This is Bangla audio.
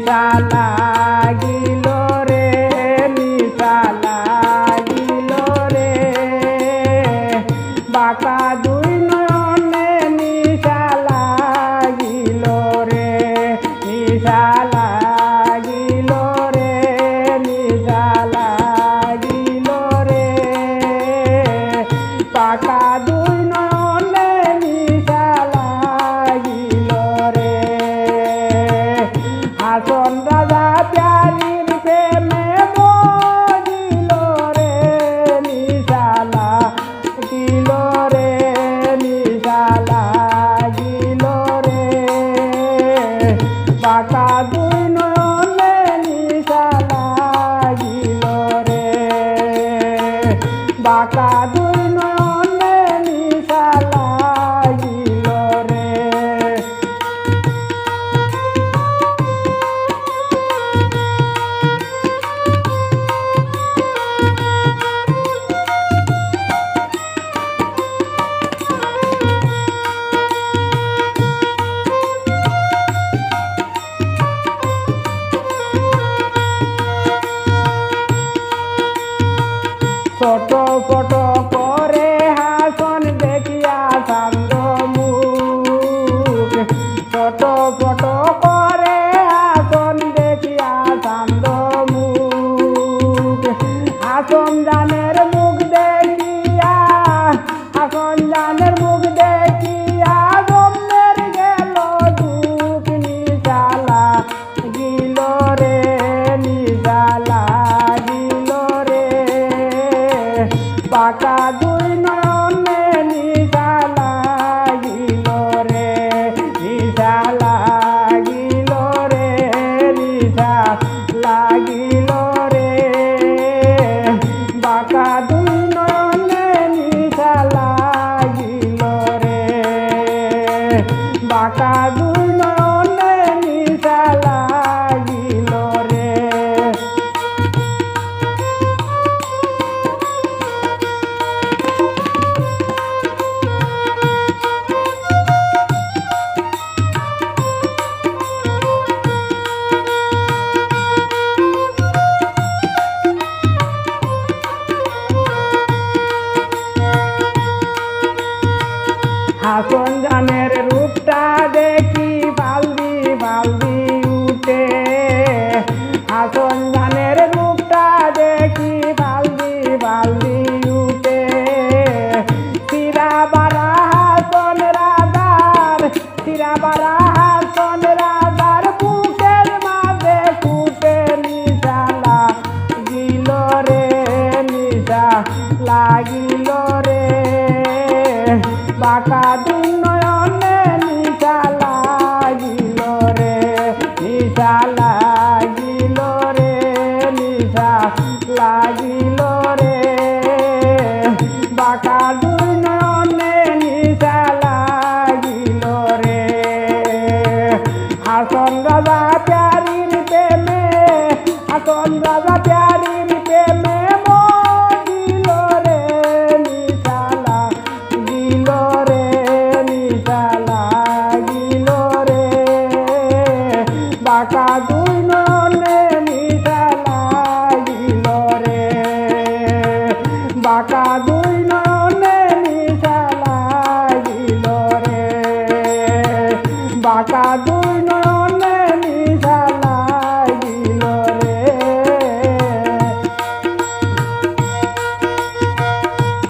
নিশা লাগিল রে নিশা লাগিল রে বাঁকা দুই নয়নে নিশা লাগিল রে নিশা লাগিল রে নিশা লাগিল রে বাঁকা দুই নয়নে নিশা লাগিল রে হাসন রাজা প্যারির প্রেমে মজিল রে নিশা লাগিল রে নিশা লাগিল রে বাঁকা দুই নয়নে নিশা লাগিল রে বাঁকা দুই নয়নে নিশা লাগিল রে ছোট ছোট করে হাসন দেখিয়া চান্দ মুখ ছোট ছোট করে হাসন দেখিয়া চান্দ মুখ হাসন জানের মুখ দেখিয়া হাসন জানের মুখ দেখিয়া গমের গেল দুঃখ নিশা লাগিল রে নিশা লাগিল রে বাঁকা দুই নয়নে নিশা লাগিল রে নিশা লাগিল রে নিশা লাগিল রে বাঁকা দুই নয়নে নিশা লাগিল রে বাঁকা দুই নয়নে নিশা লাগিল রে হাসন জানের রূপটা দেখি বালদি বালদি উঠে হাসন জানের রূপটা দেখি বালদি বালদি উঠে সিরাবারা হাসন রাজার সিরাবারা হাসন রাজার বুকের মাঝে ফুটে নিশা লাগিল রে নিশা লাগিল রে বাঁকা দুই নয়নে নিশা লাগিল রে নিশা লাগিল রে নিশা লাগিল রে বাঁকা দুই নয়নে নিশা লাগিল রে হাসন রাজা প্যারির প্রেমে হাসন রাজা প্যারির প্রেমে মজিল রে নিশা লাগিল রে নিশা লাগিল রে বাঁকা দুই